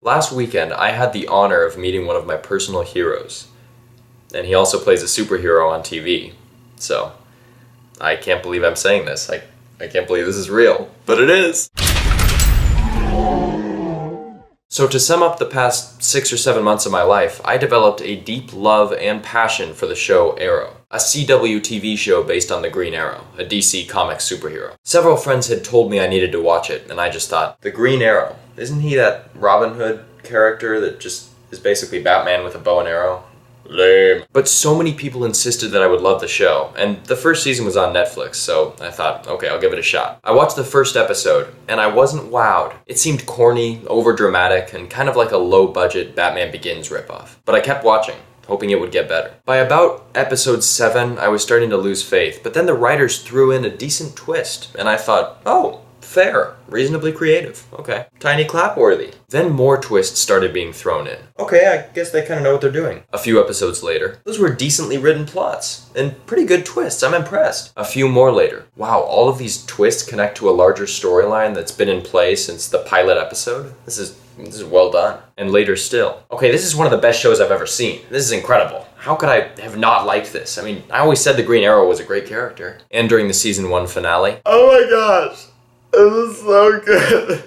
Last weekend, I had the honor of meeting one of my personal heroes. And he also plays a superhero on TV. So, I can't believe I'm saying this. I can't believe this is real. But it is! So to sum up the past 6 or 7 months of my life, I developed a deep love and passion for the show Arrow, a CW TV show based on the Green Arrow, a DC Comics superhero. Several friends had told me I needed to watch it, and I just thought, the Green Arrow, isn't he that Robin Hood character that just is basically Batman with a bow and arrow? Lame. But so many people insisted that I would love the show, and the first season was on Netflix, so I thought, okay, I'll give it a shot. I watched the first episode, and I wasn't wowed. It seemed corny, overdramatic, and kind of like a low-budget Batman Begins ripoff. But I kept watching, hoping it would get better. By about episode 7, I was starting to lose faith, but then the writers threw in a decent twist, and I thought, oh, fair, reasonably creative, okay, tiny clap-worthy. Then more twists started being thrown in. Okay, I guess they kind of know what they're doing. A few episodes later, those were decently written plots, and pretty good twists, I'm impressed. A few more later, wow, all of these twists connect to a larger storyline that's been in play since the pilot episode? This is well done. And later still, okay, this is one of the best shows I've ever seen. This is incredible. How could I have not liked this? I mean, I always said the Green Arrow was a great character. And during the season 1 finale, oh my gosh! This is so good.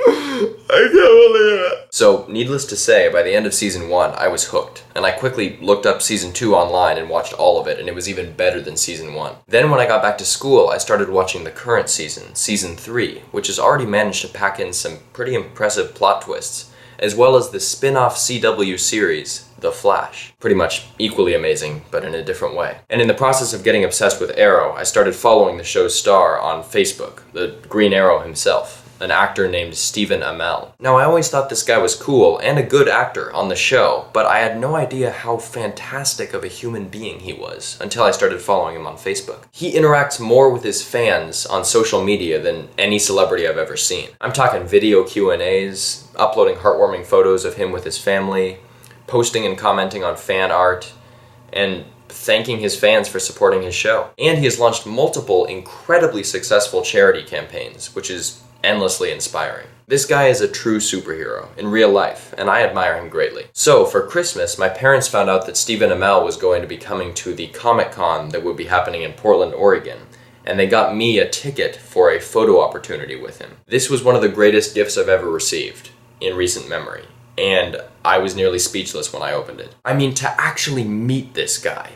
I can't believe it. So, needless to say, by the end of season 1, I was hooked. And I quickly looked up season 2 online and watched all of it, and it was even better than season 1. Then when I got back to school, I started watching the current season, season 3, which has already managed to pack in some pretty impressive plot twists, as well as the spin-off CW series, The Flash. Pretty much equally amazing, but in a different way. And in the process of getting obsessed with Arrow, I started following the show's star on Facebook, the Green Arrow himself, an actor named Stephen Amell. Now, I always thought this guy was cool and a good actor on the show, but I had no idea how fantastic of a human being he was until I started following him on Facebook. He interacts more with his fans on social media than any celebrity I've ever seen. I'm talking video Q&As, uploading heartwarming photos of him with his family, posting and commenting on fan art, and thanking his fans for supporting his show. And he has launched multiple incredibly successful charity campaigns, which is endlessly inspiring. This guy is a true superhero in real life, and I admire him greatly. So, for Christmas, my parents found out that Stephen Amell was going to be coming to the Comic-Con that would be happening in Portland, Oregon, and they got me a ticket for a photo opportunity with him. This was one of the greatest gifts I've ever received in recent memory, and I was nearly speechless when I opened it. I mean, to actually meet this guy,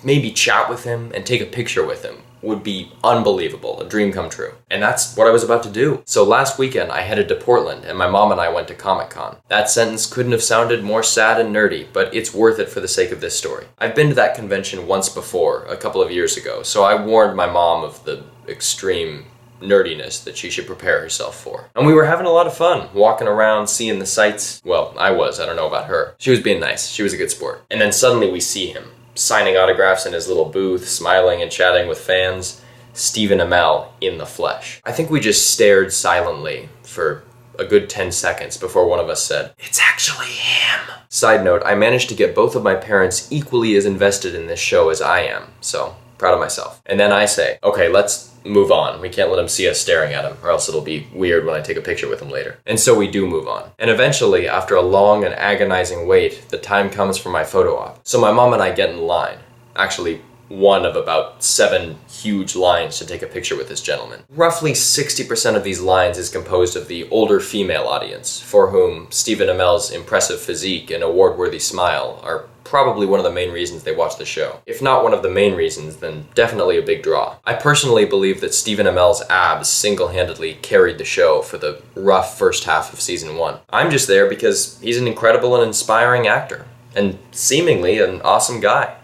maybe chat with him and take a picture with him, would be unbelievable, a dream come true. And that's what I was about to do. So last weekend, I headed to Portland, and my mom and I went to Comic-Con. That sentence couldn't have sounded more sad and nerdy, but it's worth it for the sake of this story. I've been to that convention once before, a couple of years ago, so I warned my mom of the extreme nerdiness that she should prepare herself for. And we were having a lot of fun, walking around, seeing the sights. Well, I don't know about her. She was being nice, she was a good sport. And then suddenly we see him, signing autographs in his little booth, smiling and chatting with fans, Stephen Amell in the flesh. I think we just stared silently for a good 10 seconds before one of us said, "It's actually him." Side note, I managed to get both of my parents equally as invested in this show as I am, so proud of myself. And then I say, okay, let's move on. We can't let him see us staring at him, or else it'll be weird when I take a picture with him later. And so we do move on. And eventually, after a long and agonizing wait, the time comes for my photo op. So my mom and I get in line. Actually, one of about 7 huge lines to take a picture with this gentleman. Roughly 60% of these lines is composed of the older female audience, for whom Stephen Amell's impressive physique and award-worthy smile are probably one of the main reasons they watch the show. If not one of the main reasons, then definitely a big draw. I personally believe that Stephen Amell's abs single-handedly carried the show for the rough first half of season 1. I'm just there because he's an incredible and inspiring actor, and seemingly an awesome guy.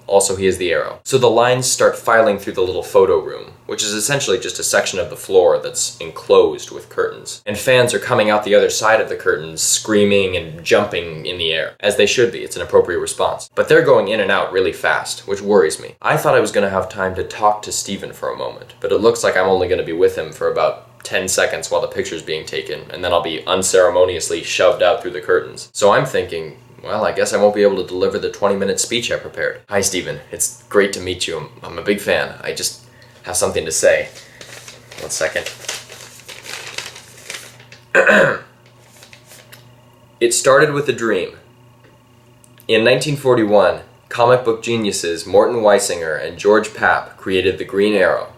Also, he is the Arrow. So the lines start filing through the little photo room, which is essentially just a section of the floor that's enclosed with curtains. And fans are coming out the other side of the curtains, screaming and jumping in the air. As they should be, it's an appropriate response. But they're going in and out really fast, which worries me. I thought I was going to have time to talk to Stephen for a moment, but it looks like I'm only going to be with him for about 10 seconds while the picture's being taken, and then I'll be unceremoniously shoved out through the curtains. So I'm thinking, well, I guess I won't be able to deliver the 20-minute speech I prepared. Hi, Stephen. It's great to meet you. I'm a big fan. I just have something to say. 1 second. It started with a dream. In 1941, comic book geniuses Morton Weisinger and George Papp created the Green Arrow,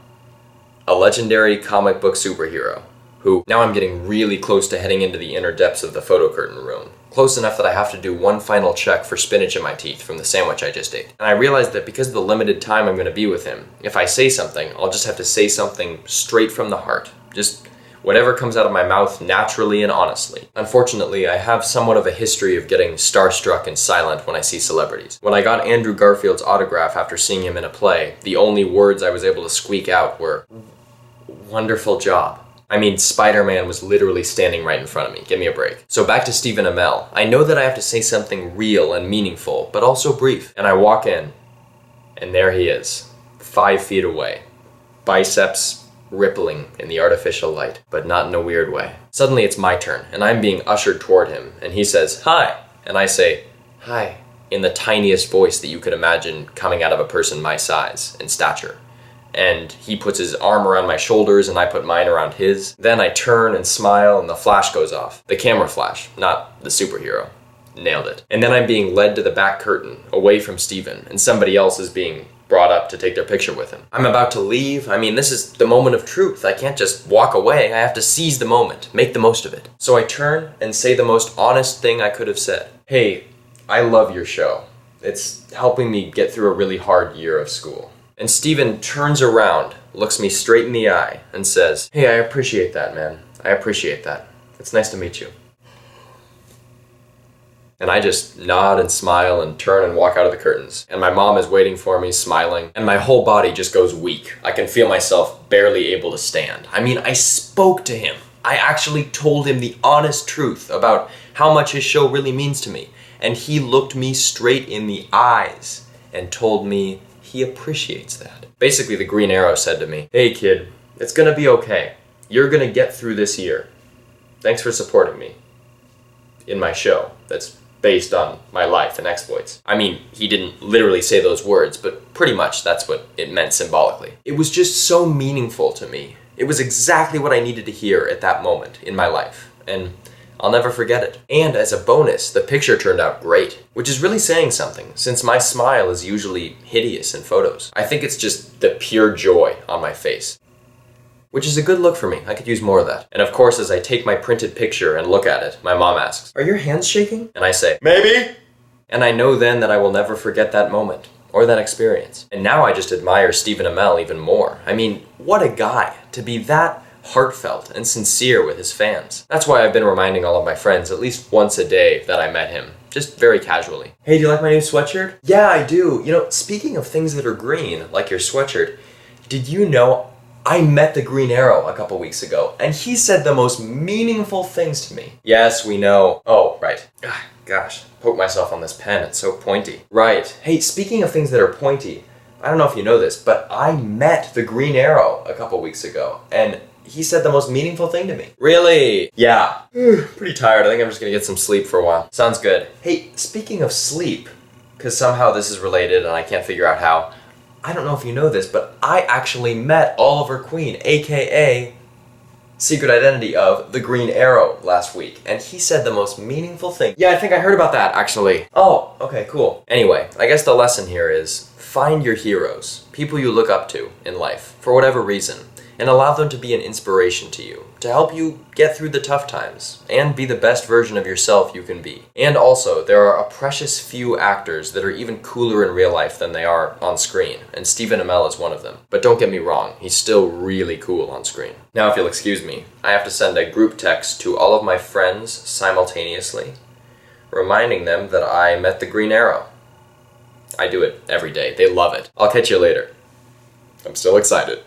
a legendary comic book superhero, who, now I'm getting really close to heading into the inner depths of the photo curtain room. Close enough that I have to do one final check for spinach in my teeth from the sandwich I just ate. And I realized that because of the limited time I'm going to be with him, if I say something, I'll just have to say something straight from the heart. Just whatever comes out of my mouth naturally and honestly. Unfortunately, I have somewhat of a history of getting starstruck and silent when I see celebrities. When I got Andrew Garfield's autograph after seeing him in a play, the only words I was able to squeak out were, "Wonderful job." I mean, Spider-Man was literally standing right in front of me. Give me a break. So back to Stephen Amell. I know that I have to say something real and meaningful, but also brief. And I walk in, and there he is, 5 feet away. Biceps rippling in the artificial light, but not in a weird way. Suddenly it's my turn, and I'm being ushered toward him, and he says, "Hi." And I say, "Hi," in the tiniest voice that you could imagine coming out of a person my size and stature. And he puts his arm around my shoulders and I put mine around his. Then I turn and smile and the flash goes off. The camera flash, not the superhero. Nailed it. And then I'm being led to the back curtain, away from Steven, and somebody else is being brought up to take their picture with him. I'm about to leave. I mean, this is the moment of truth. I can't just walk away. I have to seize the moment, make the most of it. So I turn and say the most honest thing I could have said. "Hey, I love your show. It's helping me get through a really hard year of school." And Steven turns around, looks me straight in the eye, and says, "Hey, I appreciate that, man. I appreciate that. It's nice to meet you." And I just nod and smile and turn and walk out of the curtains. And my mom is waiting for me, smiling, and my whole body just goes weak. I can feel myself barely able to stand. I mean, I spoke to him. I actually told him the honest truth about how much his show really means to me. And he looked me straight in the eyes and told me he appreciates that. Basically, the Green Arrow said to me, "Hey kid, it's gonna be okay. You're gonna get through this year. Thanks for supporting me in my show that's based on my life and exploits." I mean, he didn't literally say those words, but pretty much that's what it meant symbolically. It was just so meaningful to me. It was exactly what I needed to hear at that moment in my life, and I'll never forget it. And as a bonus, the picture turned out great, which is really saying something, since my smile is usually hideous in photos. I think it's just the pure joy on my face, which is a good look for me. I could use more of that. And of course, as I take my printed picture and look at it, my mom asks, "Are your hands shaking?" And I say, "Maybe." And I know then that I will never forget that moment, or that experience. And now I just admire Stephen Amell even more. I mean, what a guy to be that heartfelt and sincere with his fans. That's why I've been reminding all of my friends at least once a day that I met him, just very casually. "Hey, do you like my new sweatshirt?" "Yeah, I do. You know, speaking of things that are green, like your sweatshirt, did you know I met the Green Arrow a couple weeks ago, and he said the most meaningful things to me." "Yes, we know." "Oh, right. Gosh, poke myself on this pen, it's so pointy." "Right. Hey, speaking of things that are pointy, I don't know if you know this, but I met the Green Arrow a couple weeks ago, and he said the most meaningful thing to me." "Really?" "Yeah." Pretty tired. I think I'm just gonna get some sleep for a while. "Sounds good. Hey, speaking of sleep, because somehow this is related and I can't figure out how, I don't know if you know this, but I actually met Oliver Queen, aka Secret Identity of the Green Arrow, last week, and he said the most meaningful thing." "Yeah, I think I heard about that, actually." "Oh, okay, cool." Anyway, I guess the lesson here is find your heroes, people you look up to in life, for whatever reason, and allow them to be an inspiration to you, to help you get through the tough times, and be the best version of yourself you can be. And also, there are a precious few actors that are even cooler in real life than they are on screen, and Stephen Amell is one of them. But don't get me wrong, he's still really cool on screen. Now, if you'll excuse me, I have to send a group text to all of my friends simultaneously, reminding them that I met the Green Arrow. I do it every day. They love it. I'll catch you later. I'm still excited.